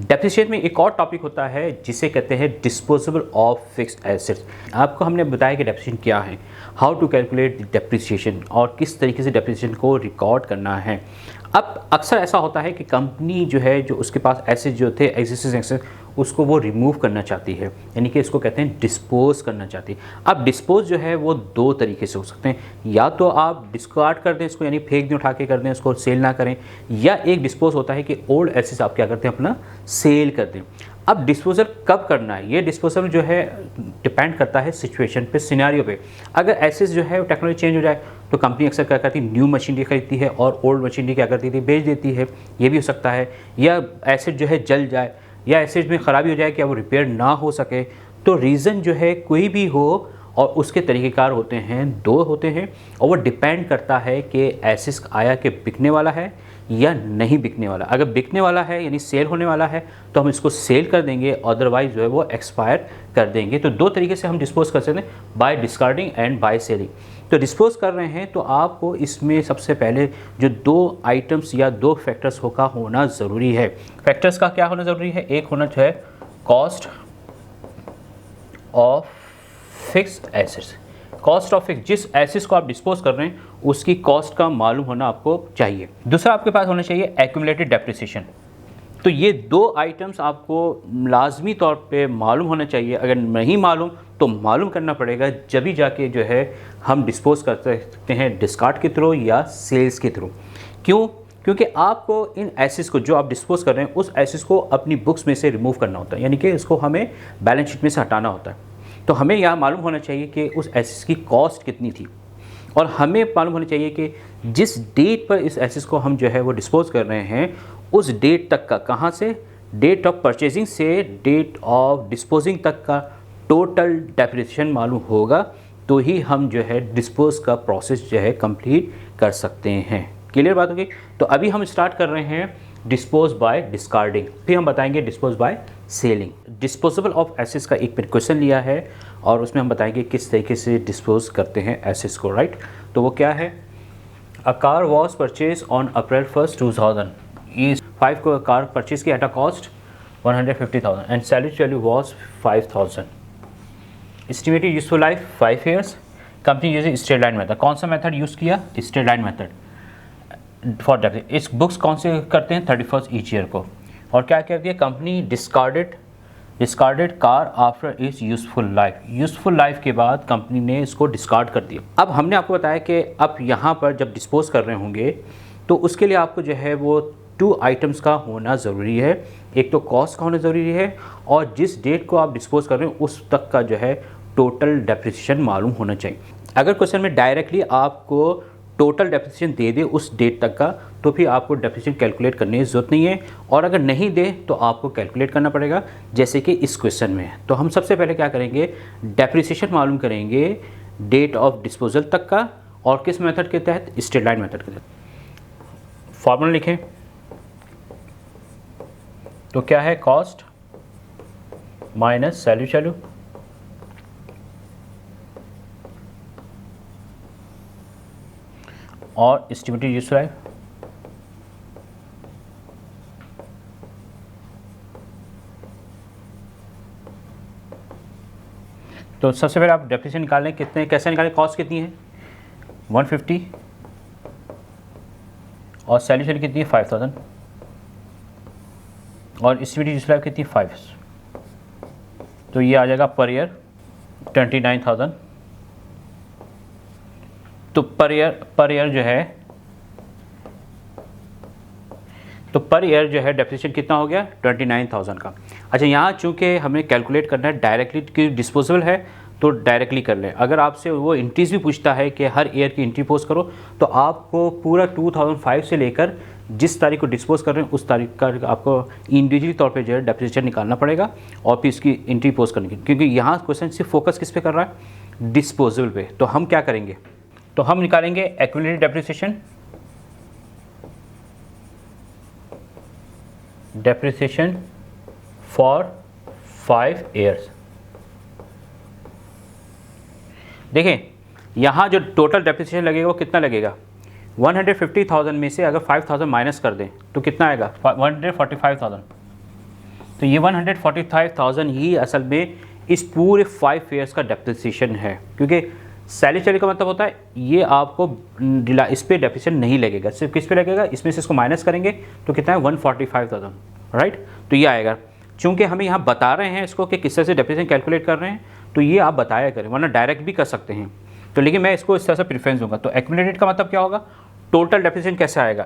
Depreciation में एक और टॉपिक होता है जिसे कहते हैं डिस्पोजेबल ऑफ फिक्स्ड एसेट्स। आपको हमने बताया कि डेप्रिसिएशन क्या है, हाउ टू कैलकुलेट डेप्रिसिएशन और किस तरीके से डेप्रिसिएशन को रिकॉर्ड करना है। अब अक्सर ऐसा होता है कि कंपनी जो है, जो उसके पास एसेट जो थे एग्जिस्टिंग एसेट, उसको वो रिमूव करना चाहती है, यानी कि इसको कहते हैं डिस्पोज करना चाहती है। अब डिस्पोज जो है वो दो तरीके से हो सकते हैं, या तो आप डिस्कार्ड कर दें इसको, यानी फेंक दें, उठा के कर दें, उसको सेल ना करें, या एक डिस्पोज होता है कि ओल्ड एसेट्स आप क्या करते हैं, अपना सेल कर दें। अब डिस्पोजल कब करना है, ये डिस्पोजल जो है डिपेंड करता है सिचुएशन पे, सिनेरियो पे। अगर एसेट्स जो है टेक्नोलॉजी चेंज हो जाए तो कंपनी अक्सर क्या करती है, न्यू मशीनरी खरीदती है और ओल्ड मशीनरी क्या करती थी, बेच देती है, ये भी हो सकता है। या एसेट जो है जल जाए, या एसेट में ख़राबी हो जाए कि वो रिपेयर ना हो सके। तो रीज़न जो है कोई भी हो और उसके तरीक़ेकार होते हैं, दो होते हैं, और वो डिपेंड करता है कि एसेट आया कि बिकने वाला है या नहीं बिकने वाला। अगर बिकने वाला है यानी सेल होने वाला है तो हम इसको सेल कर देंगे, अदरवाइज जो है वो एक्सपायर कर देंगे। तो दो तरीके से हम डिस्पोज कर सकते हैं, by discarding and by selling. तो डिस्पोज कर रहे हैं तो आपको इसमें सबसे पहले जो दो आइटम्स या दो फैक्टर्स का होना ज़रूरी है। फैक्टर्स का क्या होना ज़रूरी है, एक होना है cost of fixed assets. Cost of fix, जिस एसेट्स को आप डिस्पोज कर रहे हैं उसकी कॉस्ट का मालूम होना आपको चाहिए। दूसरा आपके पास होना चाहिए एक्यूमुलेटेड डेप्रिसिएशन। तो ये दो आइटम्स आपको लाजमी तौर पे मालूम होना चाहिए। अगर नहीं मालूम तो मालूम करना पड़ेगा, जब भी जाके जो है हम डिस्पोज कर सकते हैं, डिस्कार्ड के थ्रू या सेल्स के थ्रू। क्यों? क्योंकि आपको इन एसेट्स को जो आप डिस्पोज कर रहे हैं उस एसेट्स को अपनी बुक्स में से रिमूव करना होता है, यानी कि इसको हमें बैलेंस शीट में से हटाना होता है। तो हमें यह मालूम होना चाहिए कि उस एसेट्स की कॉस्ट कितनी थी, और हमें मालूम होना चाहिए कि जिस डेट पर इस एसेट्स को हम जो है वो डिस्पोज कर रहे हैं उस डेट तक का, कहाँ से, डेट ऑफ परचेजिंग से डेट ऑफ डिस्पोजिंग तक का टोटल डेप्रिसिएशन मालूम होगा, तो ही हम जो है डिस्पोज का प्रोसेस जो है कंप्लीट कर सकते हैं। क्लियर बात होगी? तो अभी हम स्टार्ट कर रहे हैं डिस्पोज बाय डिस्कार्डिंग, फिर हम बताएंगे dispose by selling. Disposable of assets का एक क्वेश्चन लिया है और उसमें हम बताएंगे किस तरीके से डिस्पोज करते हैं एसेट्स को, राइट। तो वो क्या है, a car was purchase on April 1, 2000 is 5 को कार परचेज की at a cost 150,000 and salary value was 5000। Estimated useful life 5 years। Company using straight line method. कौन सा मेथड यूज़ किया, straight line method for depreciation. इस books कौन से करते हैं, 31st ईच ईयर को। और क्या कहती है company, discarded car after it's useful life. Useful life के बाद कंपनी ने इसको डिस्कार्ड कर दिया। अब हमने आपको बताया कि अब यहाँ पर जब डिस्पोज कर रहे होंगे तो उसके लिए आपको जो है वो 2 आइटम्स का होना ज़रूरी है। एक तो कॉस्ट का होना ज़रूरी है और जिस डेट को आप डिस्पोज कर रहे हैं उस तक का जो है टोटल डेप्रिसिएशन मालूम होना चाहिए। अगर क्वेश्चन में डायरेक्टली आपको टोटल डेप्रिसिएशन दे दे उस डेट तक का, तो फिर आपको डेप्रिसिएशन कैलकुलेट करने की ज़रूरत नहीं है, और अगर नहीं दे तो आपको कैलकुलेट करना पड़ेगा, जैसे कि इस क्वेश्चन में है। तो हम सबसे पहले क्या करेंगे, डेप्रिसिएशन मालूम करेंगे डेट ऑफ डिस्पोजल तक का, और किस मेथड के तहत, स्ट्रेट लाइन मेथड के तहत। फॉर्मूला लिखें तो क्या है, कॉस्ट माइनस सैल्यू और एस्टिमेटेड यूजफुल लाइफ। तो सबसे पहले आप डेप्रिसिएशन निकालें, कितने कैसे निकालें, कॉस्ट कितनी है 150 और सैल्यूशन कितनी है 5000 और एस्टिमेटेड यूजफुल लाइफ कितनी 5। तो ये आ जाएगा पर ईयर 29,000। तो पर ईयर जो है, तो पर ईयर जो है डेप्रिसिएशन कितना हो गया 29,000 का। अच्छा, यहाँ चूँकि हमें कैलकुलेट करना है डायरेक्टली, कि डिस्पोजेबल है तो डायरेक्टली कर लें। अगर आपसे वो इंट्रीज भी पूछता है कि हर ईयर की इंट्री पोस्ट करो, तो आपको पूरा 2005 से लेकर जिस तारीख को डिस्पोज कर रहे हैं उस तारीख का आपको इंडिविजुअली तौर पे जो है डेप्रिसिएशन निकालना पड़ेगा और फिर इसकी इंट्री पोस्ट करने की, क्योंकि यहाँ क्वेश्चन सिर्फ फोकस किस पे कर रहा है, डिस्पोजेबल पे। तो हम क्या करेंगे, तो हम निकालेंगे एक्यूमुलेटेड डेप्रिसिएशन फॉर 5 years। देखें यहाँ जो टोटल डेप्रिसिएशन लगेगा वो कितना लगेगा, 150,000 में से अगर 5,000 माइनस कर दें तो कितना आएगा 145,000। तो ये 145,000 ही असल में इस पूरे 5 ईयर्स का डेप्रिसिएशन है, क्योंकि सैलरी का मतलब होता है ये आपको इस पर डेप्रिसिएशन नहीं लगेगा, सिर्फ किस पे लगेगा, इसमें से इसको माइनस करेंगे तो कितना है 145,000, राइट। तो ये आएगा, चूँकि हमें यहाँ बता रहे हैं इसको कि किस तरह से डेप्रिसिएशन कैलकुलेट कर रहे हैं, तो ये आप बताया करें, वरना डायरेक्ट भी कर सकते हैं। तो लेकिन मैं इसको इस तरह से प्रेफरेंस दूंगा। तो एक्यूमुलेटेड का मतलब क्या होगा, टोटल डेप्रिसिएशन कैसे आएगा,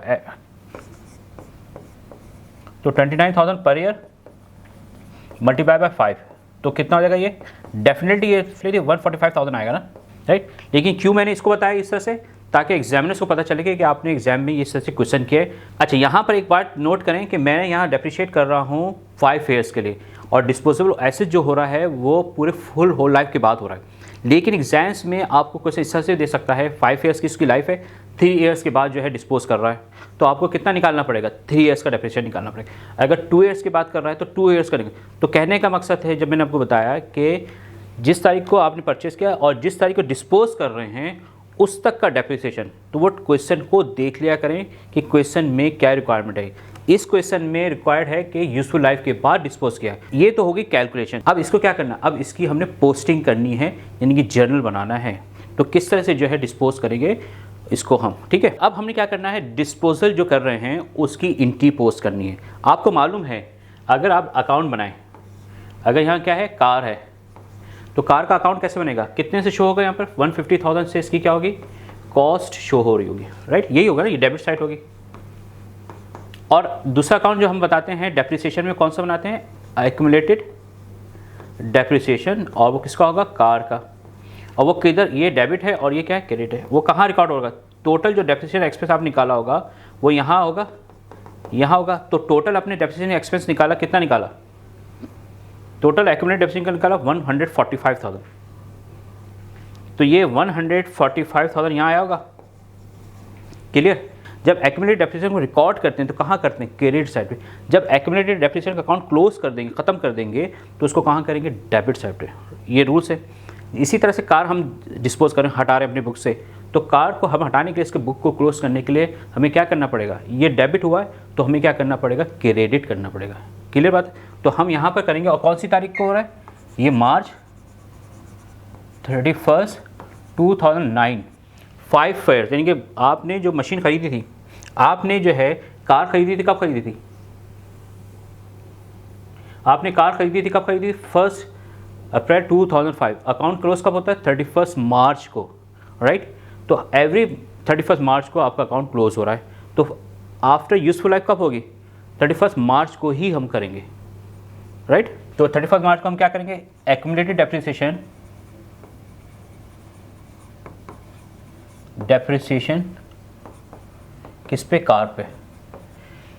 तो 29,000 पर ईयर मल्टीप्लाई बाय 5, तो कितना हो जाएगा ये, डेफिनेटली ये 145,000 आएगा ना, राइट। लेकिन क्यों मैंने इसको बताया इस तरह से, ताकि एग्जामिनर्स को पता चले कि आपने एग्जाम में इस तरह से क्वेश्चन किए। अच्छा, यहाँ पर एक बात नोट करें कि मैंने यहाँ डेप्रिशिएट कर रहा हूँ 5 ईयर्स के लिए, और डिस्पोजेबल एसेट जो हो रहा है वो पूरे फुल होल लाइफ के बाद हो रहा है। लेकिन एग्जाम्स में आपको क्वेश्चन इस तरह से दे सकता है 5 ईयर्स की इसकी लाइफ है, 3 ईयर्स के बाद जो है डिस्पोज कर रहा है, तो आपको कितना निकालना पड़ेगा, 3 ईयर्स का डेप्रिसिएशन निकालना पड़ेगा। अगर 2 ईयर्स की बात कर रहा है तो 2 ईयर्स का। तो कहने का मकसद है, जब मैंने आपको बताया कि जिस तारीख को आपने परचेस किया और जिस तारीख को डिस्पोज कर रहे हैं उस तक का डेप्रिसिएशन, तो वो क्वेश्चन को देख लिया करें कि क्वेश्चन में क्या रिक्वायरमेंट है। इस क्वेश्चन में रिक्वायर्ड है कि यूजफुल लाइफ के बाद डिस्पोज किया। ये तो होगी कैलकुलेशन। अब इसको क्या करना, अब इसकी हमने पोस्टिंग करनी है, यानी कि जर्नल बनाना है। तो किस तरह से जो है डिस्पोज करेंगे इसको हम, ठीक है। अब हमने क्या करना है, डिस्पोजल जो कर रहे हैं उसकी एंट्री पोस्ट करनी है। आपको मालूम है, अगर आप अकाउंट बनाएं, अगर यहाँ क्या है, कार है, तो कार का अकाउंट कैसे बनेगा, कितने से शो होगा, यहाँ पर 150,000 से इसकी क्या होगी, कॉस्ट शो हो रही होगी, राइट। यही होगा ना, ये डेबिट साइड होगी। और दूसरा अकाउंट जो हम बताते हैं डेप्रिसिएशन में, कौन सा बनाते हैं, एक्यूमुलेटेड डेप्रिसिएशन, और वो किसका होगा, कार का। और वो किधर, ये डेबिट है और ये क्या है, क्रेडिट है। वो कहाँ रिकॉर्ड होगा, टोटल जो डेप्रिसिएशन एक्सपेंस आप निकाला होगा वो यहाँ होगा, यहाँ होगा। तो टोटल अपने डेप्रिसिएशन एक्सपेंस निकाला, कितना निकाला, टोटल एक्यूमुलेटेड डेप्रिसिएशन का निकाला 145,000। तो ये 145,000 यहाँ आया होगा, क्लियर। जब एक्यूमुलेटेड डेप्रिसिएशन को रिकॉर्ड करते हैं तो कहाँ करते हैं, क्रेडिट साइड पे। जब एक्यूमुलेटेड डेप्रिसिएशन का अकाउंट क्लोज कर देंगे, ख़त्म कर देंगे, तो उसको कहाँ करेंगे, डेबिट साइड पे। ये रूल्स है। इसी तरह से कार हम डिस्पोज करें, हटा रहे हैं अपनी बुक से, तो कार को हम हटाने के लिए, इसके बुक को क्लोज करने के लिए हमें क्या करना पड़ेगा, ये डेबिट हुआ है तो हमें क्या करना पड़ेगा, क्रेडिट करना पड़ेगा, क्लियर बात। तो हम यहाँ पर करेंगे, और कौन सी तारीख को हो रहा है, ये मार्च 31, 2009, 5 ईयर्स, यानी कि आपने जो मशीन खरीदी थी, आपने जो है कार खरीदी थी, कब खरीदी थी, आपने कार खरीदी थी, कब खरीदी थी, 1 अप्रैल 2005। अकाउंट क्लोज कब होता है, 31 मार्च को, राइट। तो एवरी 31 मार्च को आपका अकाउंट क्लोज हो रहा है। तो आफ्टर यूजफुल लाइफ कब होगी, 31 मार्च को ही हम करेंगे, राइट। तो 31 मार्च को हम क्या करेंगे, एक्यूमुलेटेड डेप्रिसिएशन, किस पे, कार पे,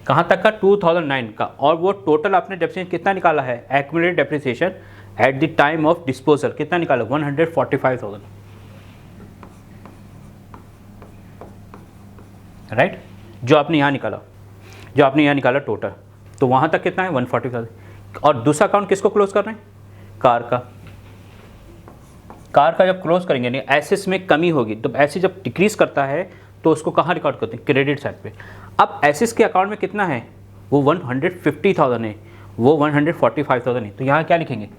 कहाँ तक का, 2009 का। और वो टोटल आपने डेप्रिसिएशन कितना निकाला है, accumulated depreciation at the time of disposal कितना निकाला, 145,000, राइट। जो आपने यहाँ निकाला, टोटल, तो वहाँ तक कितना है, 145,000। और दूसरा अकाउंट किसको क्लोज कर रहे हैं, कार का। कार का जब क्लोज करेंगे, नहीं एसेट्स में कमी होगी, तो एसेट जब डिक्रीज करता है तो उसको कहाँ रिकॉर्ड करते हैं, क्रेडिट साइड पे। अब एसेट्स के अकाउंट में कितना है, वो 150,000 है, वो 145,000 है। तो यहाँ क्या लिखेंगे,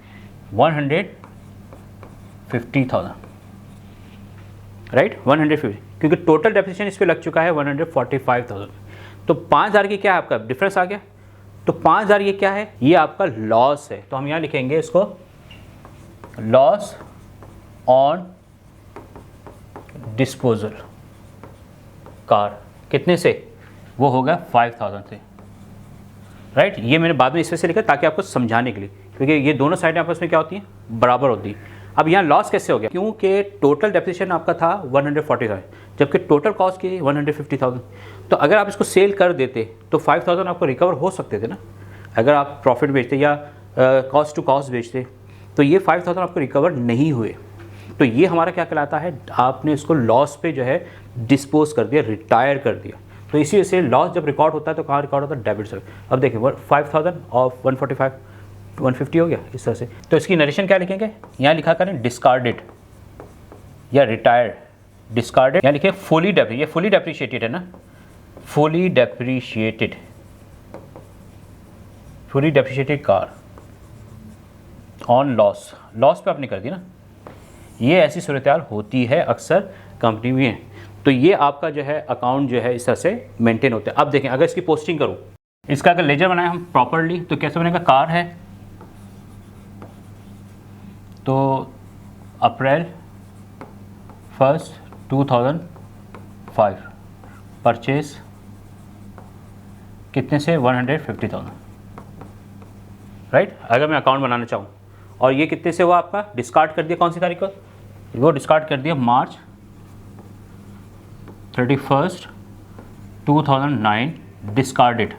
150,000, राइट, 150, क्योंकि टोटल डेप्रिसिएशन इस पे लग चुका है 145,000। तो 5,000 की क्या है, आपका डिफरेंस आ गया। तो 5,000 ये क्या है, ये आपका लॉस है। तो हम यहाँ लिखेंगे इसको, लॉस ऑन डिस्पोजल कार, कितने से, वो होगा 5,000 से, राइट। ये मैंने बाद में इस वजह से लिखा ताकि आपको समझाने के लिए, क्योंकि ये दोनों साइडें आपस में क्या होती हैं, बराबर होती है। अब यहाँ लॉस कैसे हो गया, क्योंकि टोटल डेप्रिसिएशन आपका था 140,000, जबकि टोटल कॉस्ट की 150,000। तो अगर आप इसको सेल कर देते तो 5,000 आपको रिकवर हो सकते थे ना, अगर आप प्रॉफिट बेचते या कॉस्ट टू कॉस्ट बेचते। तो ये 5,000 आपको रिकवर नहीं हुए, तो ये हमारा क्या कहलाता है, आपने इसको लॉस पे जो है डिस्पोज कर दिया, रिटायर कर दिया। तो इसी वजह से लॉस जब रिकॉर्ड होता है तो कहाँ रिकॉर्ड होता है, डेबिट साइड। अब देखिए 5,000 और 145, 150 हो गया इस तरह से। तो इसकी नरेशन क्या लिखेंगे, यहाँ लिखा करें डिस्कार्डेड या रिटायर्ड, डिस्कार्डेड, यहाँ लिखे फुली डेप्री, ये फुली डेप्रिशिएटेड है ना, fully depreciated fully depreciated car on loss, loss पे आपने कर दी ना, ये ऐसी सूरत हाल होती है अक्सर कंपनी में। तो ये आपका जो है अकाउंट जो है इस तरह से मेंटेन होता है। अब देखें अगर इसकी पोस्टिंग करूँ, इसका अगर लेजर बनाए हम प्रॉपरली तो कैसे बनेगा, कार है तो अप्रैल 1, 2005 परचेज कितने से 150,000, राइट। अगर मैं अकाउंट बनाना चाहूँ और ये कितने से हुआ आपका, डिस्कार्ड कर दिया कौन सी तारीख को, वो डिस्कार्ड कर दिया मार्च 31, 2009 डिस्कार्डेड।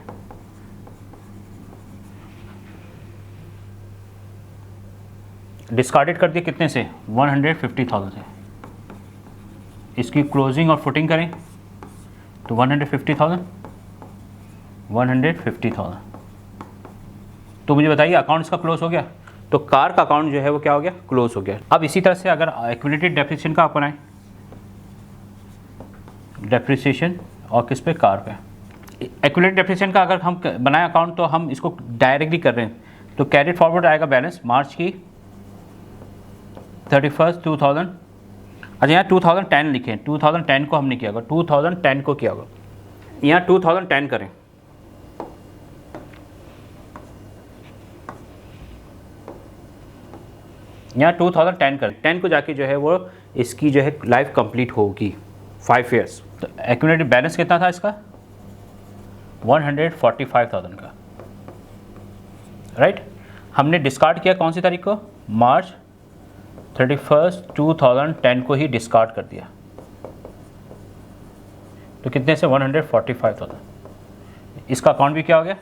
डिस्कार्डेड कर दिया कितने से, 150,000 से। इसकी क्लोजिंग और फुटिंग करें तो 150,000 तो मुझे बताइए अकाउंट इसका क्लोज हो गया। तो कार का अकाउंट जो है वो क्या हो गया, क्लोज हो गया। अब इसी तरह से अगर एक्यूमुलेटेड डेप्रिसिएशन का आप बनाएं, डेप्रिसिएशन और किस पे, कार पे। एक्यूमुलेटेड डेप्रिसिएशन का अगर हम बनाए अकाउंट तो हम इसको डायरेक्टली कर रहे हैं तो कैरिड फॉरवर्ड आएगा बैलेंस मार्च की 31, 2000। अच्छा यहाँ 2010 लिखे, 2010 को हमने किया होगा, 2010 को किया होगा, यहाँ 2010 करें। यहाँ 2010 करें, 10 को जाके जो है वो इसकी जो है लाइफ कंप्लीट होगी 5 ईयर्स। तो एक्यूमुलेटेड बैलेंस कितना था इसका, 145,000 का, राइट। हमने डिस्कार्ड किया कौन सी तारीख को, मार्च 31, 2010 को ही डिस्कार्ड कर दिया। तो कितने से, 145,000। इसका अकाउंट भी क्या हो गया,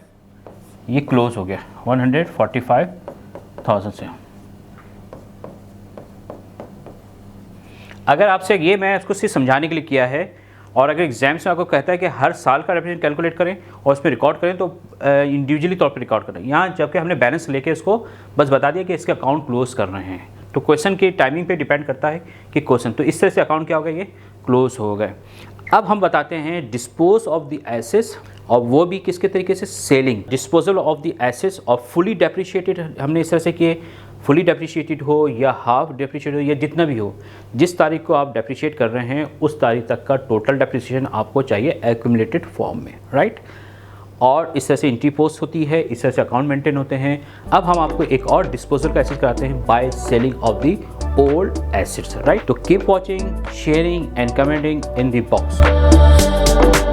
ये क्लोज हो गया 145,000 से। अगर आपसे ये मैं इसको सिर्फ समझाने के लिए किया है, और अगर एग्जाम्स में आपको कहता है कि हर साल का डेप्रिसिएशन कैलकुलेट करें और उस पर रिकॉर्ड करें तो इंडिविजुअली तौर पर रिकॉर्ड करें। यहाँ जबकि हमने बैलेंस लेके इसको बस बता दिया कि इसके अकाउंट क्लोज कर रहे हैं। तो क्वेश्चन की टाइमिंग पे डिपेंड करता है कि क्वेश्चन, तो इस तरह से अकाउंट क्या हो गया, ये क्लोज हो गए। अब हम बताते हैं डिस्पोज ऑफ द एसेट्स, और वो भी किसके तरीके से, selling. Disposal of the assets और फुली डेप्रिशिएटेड हमने इस तरह से किए, फुली डेप्रिशिएटेड हो या हाफ डेप्रिशिएटेड हो या जितना भी हो, जिस तारीख को आप डेप्रिशिएट कर रहे हैं उस तारीख तक का टोटल डेप्रिसिएशन आपको चाहिए एक्यूमुलेटेड फॉर्म में, राइट। और इस तरह से एंट्री पोस्ट होती है, इस तरह से अकाउंट मेंटेन होते हैं। अब हम आपको एक और डिस्पोजल का एसेट कराते हैं, by selling off the old assets, right. तो keep watching, sharing and commenting in the box.